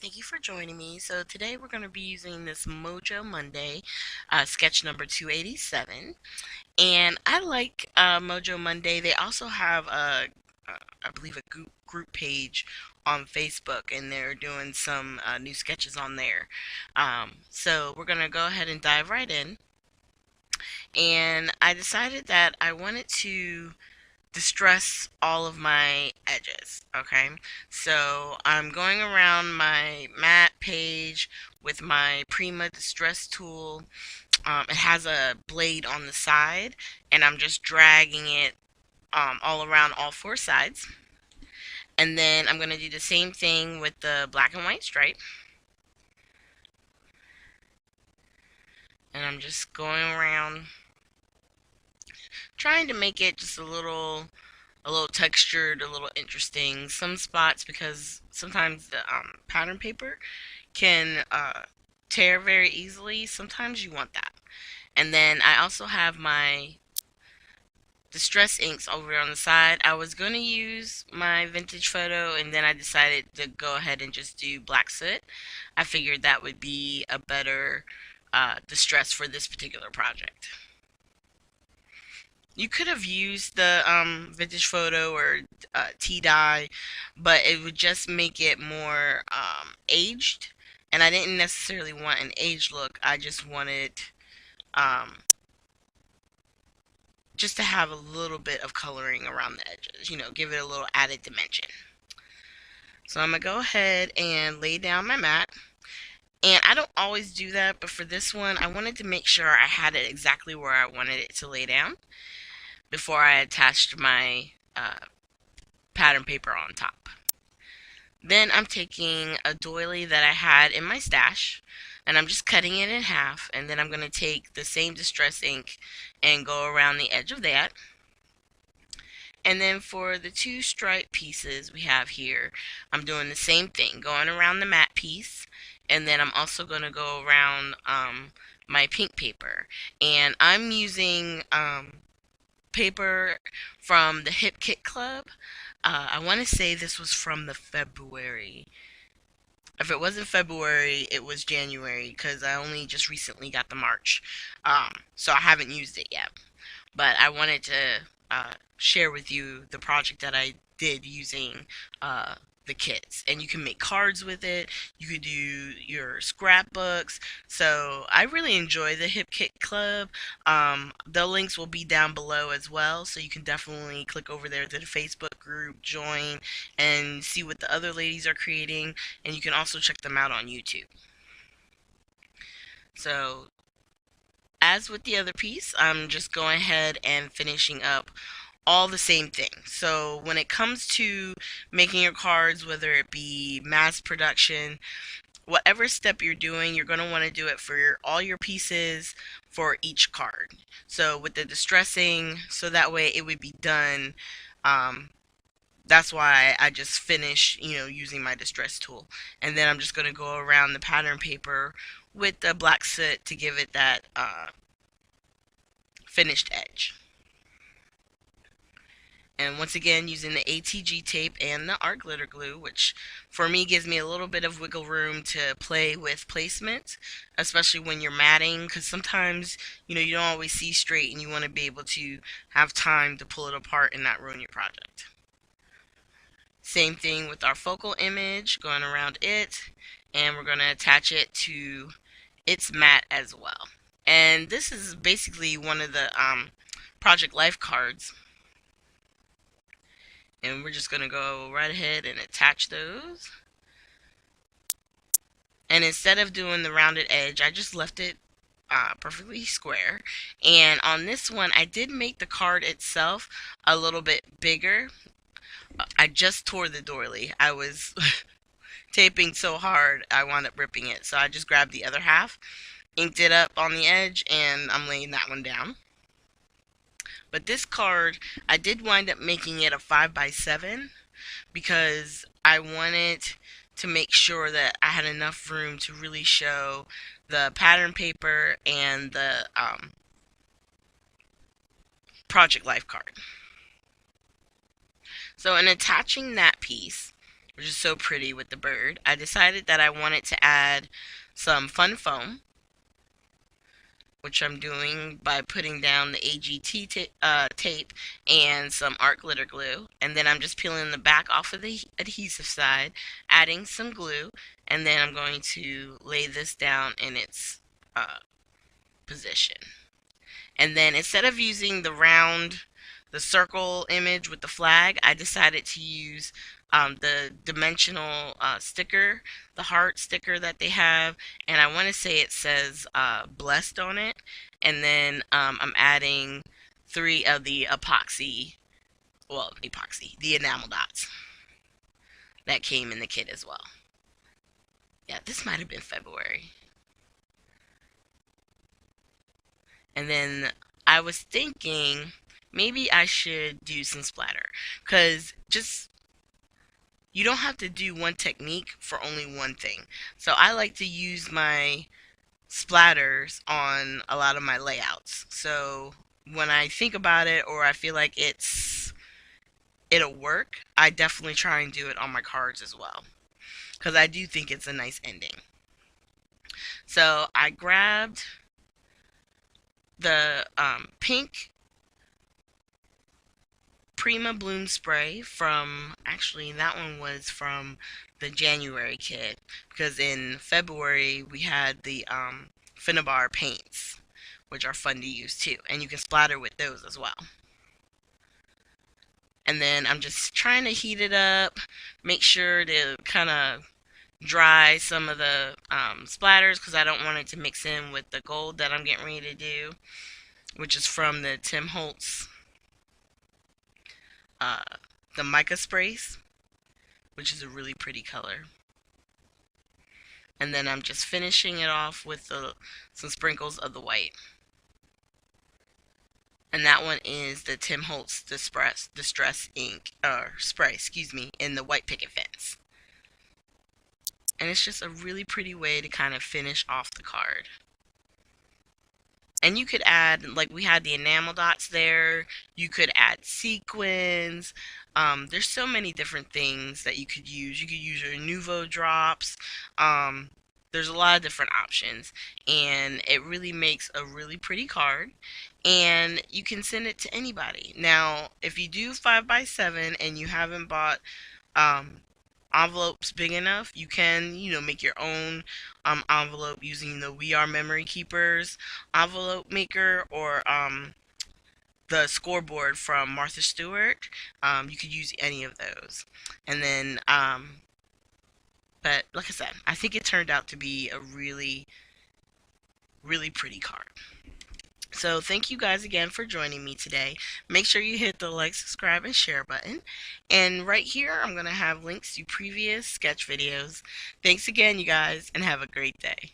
Thank you for joining me. So today we're going to be using this Mojo Monday sketch number 287. And I like Mojo Monday. They also have I believe, a group page on Facebook, and they're doing some new sketches on there. So we're going to go ahead and dive right in. And I decided that I wanted to distress all of my edges. Okay, so I'm going around my matte page with my Prima Distress tool. It has a blade on the side, and I'm just dragging it all around all four sides. And then I'm going to do the same thing with the black and white stripe. And I'm just going around trying to make it just a little textured, a little interesting. Some spots, because sometimes the pattern paper can tear very easily. Sometimes you want that. And then I also have my Distress inks over on the side. I was going to use my vintage photo, and then I decided to go ahead and just do black soot. I figured that would be a better distress for this particular project. You could have used the vintage photo or tea dye, but it would just make it more aged. And I didn't necessarily want an aged look. I just wanted um, just to have a little bit of coloring around the edges. Give it a little added dimension. So I'm going to go ahead and lay down my mat. And I don't always do that, but for this one, I wanted to make sure I had it exactly where I wanted it to lay down before I attached my pattern paper on top. Then I'm taking a doily that I had in my stash, and I'm just cutting it in half, and then I'm going to take the same distress ink and go around the edge of that. And then for the two stripe pieces we have here, I'm doing the same thing, going around the matte piece, and then I'm also going to go around my pink paper. And I'm using paper from the Hip Kit Club. I want to say this was from the February. If it wasn't February, it was January, because I only just recently got the March. So I haven't used it yet. But I wanted to share with you the project that I did using the kits. And you can make cards with it. You can do your scrapbooks. So I really enjoy the Hip Kit Club. The links will be down below as well. So you can definitely click over there to the Facebook group, join, and see what the other ladies are creating. And you can also check them out on YouTube. So as with the other piece, I'm just going ahead and finishing up all the same thing. So when it comes to making your cards, whether it be mass production, whatever step you're doing, you're going to want to do it for all your pieces for each card. So with the distressing, so that way it would be done. Um, that's why I just finish, using my distress tool. And then I'm just going to go around the pattern paper with the black soot to give it that finished edge. And once again, using the ATG tape and the art glitter glue, which for me gives me a little bit of wiggle room to play with placement, especially when you're matting, because sometimes, you don't always see straight, and you want to be able to have time to pull it apart and not ruin your project. Same thing with our focal image, going around it, and we're going to attach it to its mat as well. And this is basically one of the Project Life cards. And we're just going to go right ahead and attach those. And instead of doing the rounded edge, I just left it perfectly square. And on this one, I did make the card itself a little bit bigger. I just tore the doily. I was taping so hard, I wound up ripping it. So I just grabbed the other half, inked it up on the edge, and I'm laying that one down. But this card, I did wind up making it a 5x7 because I wanted to make sure that I had enough room to really show the pattern paper and the Project Life card. So in attaching that piece, which is so pretty with the bird. I decided that I wanted to add some fun foam, which I'm doing by putting down the AGT tape and some art glitter glue. And then I'm just peeling the back off of the adhesive side, adding some glue, and then I'm going to lay this down in its position. And then instead of using the circle image with the flag, I decided to use the dimensional sticker, the heart sticker that they have, and I want to say it says blessed on it. And then I'm adding 3 of the the enamel dots that came in the kit as well. Yeah, this might have been February. And then I was thinking maybe I should do some splatter, because just you don't have to do one technique for only one thing. So I like to use my splatters on a lot of my layouts. So when I think about it, or I feel like it'll work, I definitely try and do it on my cards as well, because I do think it's a nice ending. So I grabbed the pink Prima Bloom spray from, actually that one was from the January kit, because in February we had the Finnabar paints, which are fun to use too, and you can splatter with those as well. And then I'm just trying to heat it up, make sure to kind of dry some of the splatters, because I don't want it to mix in with the gold that I'm getting ready to do, which is from the Tim Holtz the mica sprays, which is a really pretty color. And then I'm just finishing it off with some sprinkles of the white. And that one is the Tim Holtz Distress Ink spray, excuse me, in the white picket fence. And it's just a really pretty way to kind of finish off the card. And you could add, like we had the enamel dots there, you could add sequins. There's so many different things that you could use. You could use your Nuvo drops. There's a lot of different options, and it really makes a really pretty card, and you can send it to anybody. Now, if you do 5x7 and you haven't bought envelopes big enough, you can, make your own envelope using the We Are Memory Keepers envelope maker, or the scoreboard from Martha Stewart. You could use any of those. And then, but like I said, I think it turned out to be a really, really pretty card. So thank you guys again for joining me today. Make sure you hit the like, subscribe, and share button. And right here, I'm going to have links to previous sketch videos. Thanks again, you guys, and have a great day.